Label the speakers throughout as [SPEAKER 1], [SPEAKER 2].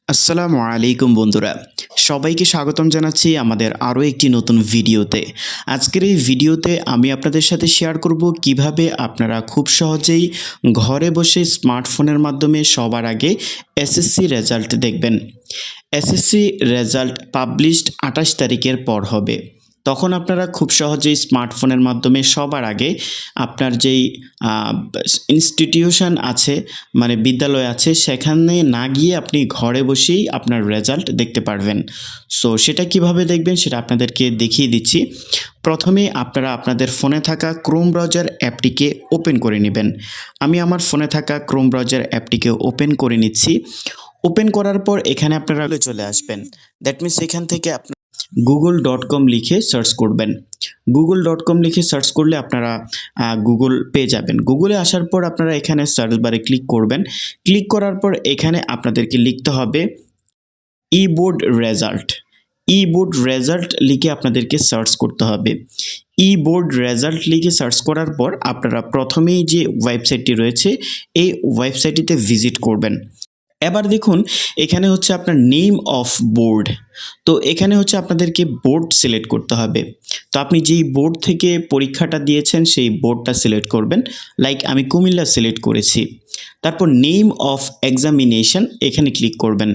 [SPEAKER 1] আসসালামু আলাইকুম বন্ধুরা, সবাইকে স্বাগতম জানাচ্ছি আমাদের আরও একটি নতুন ভিডিওতে। আজকের এই ভিডিওতে আমি আপনাদের সাথে শেয়ার করব কিভাবে আপনারা খুব সহজেই ঘরে বসে স্মার্টফোনের মাধ্যমে সবার আগে এসএসসি রেজাল্ট দেখবেন। এসএসসি রেজাল্ট পাবলিশড 28 তারিখের পর হবে। তখন আপনারা খুব সহজেই স্মার্টফোনের মাধ্যমে সবার আগে আপনার যেই ইনস্টিটিউশন আছে, মানে বিদ্যালয় আছে, সেখানে না গিয়ে আপনি ঘরে বসেই আপনার রেজাল্ট দেখতে পারবেন। সো সেটা কিভাবে দেখবেন সেটা আপনাদেরকে দেখিয়ে দিচ্ছি। প্রথমে আপনারা আপনাদের ফোনে থাকা ক্রোম ব্রাউজার অ্যাপটিকে ওপেন করে নেবেন। আমি আমার ফোনে থাকা ক্রোম ব্রাউজার অ্যাপটিকে ওপেন করে নিচ্ছি। ওপেন করার পর এখানে আপনারা চলে আসবেন। দ্যাট মিনস এখান থেকে আপনার google.com লিখে সার্চ করবেন। google.com লিখে সার্চ করলে আপনারা গুগল পেয়ে যাবেন। গুগলে আসার পর আপনারা এখানে সার্চ বারে ক্লিক করবেন। ক্লিক করার পর এখানে আপনাদেরকে লিখতে হবে ই-বোর্ড রেজাল্ট। ই-বোর্ড রেজাল্ট লিখে আপনাদেরকে সার্চ করতে হবে। ই-বোর্ড রেজাল্ট লিখে সার্চ করার পর আপনারা প্রথমেই যে ওয়েবসাইটটি রয়েছে এই ওয়েবসাইটটিতে ভিজিট করবেন। এবার দেখুন এখানে হচ্ছে আপনার নেম অফ বোর্ড। তো এখানে হচ্ছে আপনাদেরকে বোর্ড সিলেক্ট করতে হবে। তো আপনি যেই বোর্ড থেকে পরীক্ষাটা দিয়েছেন সেই বোর্ডটা সিলেক্ট করবেন। লাইক আমি কুমিল্লা সিলেক্ট করেছি। তারপর নেম অফ এক্সামিনেশন এখানে ক্লিক করবেন।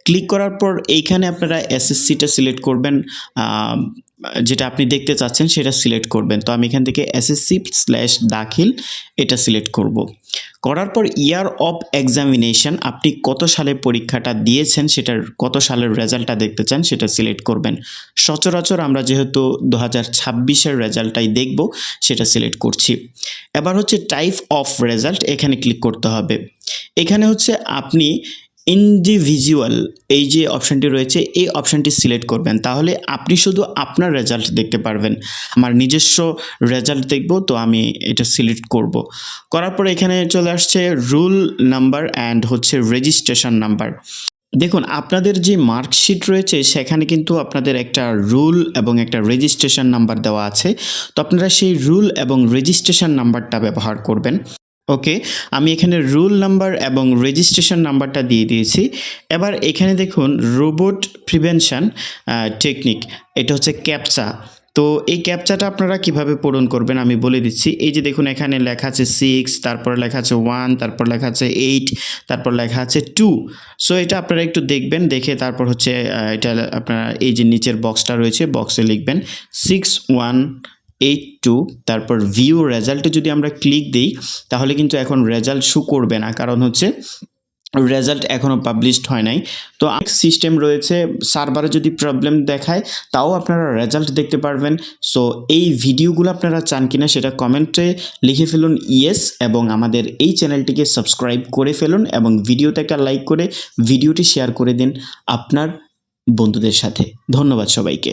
[SPEAKER 1] ক্লিক করার পর এইখানে আপনারা এসএসসিটা সিলেক্ট করবেন, যেটা আপনি দেখতে চাচ্ছেন সেটা সিলেক্ট করবেন। তো আমি এখান থেকে SSC/দাখিল এটা সিলেক্ট করব। করার পর ইয়ার অফ এক্সামিনেশন, আপনি কত সালে পরীক্ষাটা দিয়েছেন সেটার কত সালের রেজাল্টটা দেখতে চান সেটা সিলেক্ট করবেন। সচরাচর আমরা যেহেতু 2026-এর রেজাল্টটাই দেখব সেটা সিলেক্ট করছি। এবার হচ্ছে টাইপ অফ রেজাল্ট এখানে ক্লিক করতে হবে। এখানে হচ্ছে আপনি ইন্ডিভিজুয়াল এই যে অপশানটি রয়েছে এই অপশানটি সিলেক্ট করবেন, তাহলে আপনি শুধু আপনার রেজাল্ট দেখতে পারবেন। আমার নিজস্ব রেজাল্ট দেখব, তো আমি এটা সিলেক্ট করব। করার পর এখানে চলে আসছে রুল নাম্বার অ্যান্ড হচ্ছে রেজিস্ট্রেশন নাম্বার। দেখুন আপনাদের যে মার্কশিট রয়েছে সেখানে কিন্তু আপনাদের একটা রুল এবং একটা রেজিস্ট্রেশন নাম্বার দেওয়া আছে। তো আপনারা সেই রুল এবং রেজিস্ট্রেশন নাম্বারটা ব্যবহার করবেন। ওকে, আমি এখানে রুল নাম্বার এবং রেজিস্ট্রেশন নাম্বারটা দিয়ে দিয়েছি। এবার এখানে দেখুন রোবট প্রিভেনশন টেকনিক, এটা হচ্ছে ক্যাপচা। তো এই ক্যাপচাটা আপনারা কিভাবে পূরণ করবেন আমি বলে দিচ্ছি। এই যে দেখুন এখানে লেখা আছে 6, তারপর লেখা আছে 1, তারপর লেখা আছে 8, তারপর লেখা আছে 2। সো এটা আপনারা একটু দেখবেন, দেখে তারপর হচ্ছে এটা আপনারা এই যে নিচের বক্সটা রয়েছে বক্সে লিখবেন 6182। তারপর ভিউ রেজাল্টে যদি আমরা ক্লিক দিই তাহলে কিন্তু এখন রেজাল্ট শো করবে না, কারণ হচ্ছে রেজাল্ট এখনও পাবলিশড হয় নাই। তো সিস্টেম রয়েছে, সার্ভারে যদি প্রবলেম দেখায় তাও আপনারা রেজাল্ট দেখতে পারবেন। সো এই ভিডিওগুলো আপনারা চান কিনা সেটা কমেন্টে লিখে ফেলুন ইয়েস, এবং আমাদের এই চ্যানেলটিকে সাবস্ক্রাইব করে ফেলুন এবং ভিডিওতে একটা লাইক করে ভিডিওটি শেয়ার করে দিন আপনার বন্ধুদের সাথে। ধন্যবাদ সবাইকে।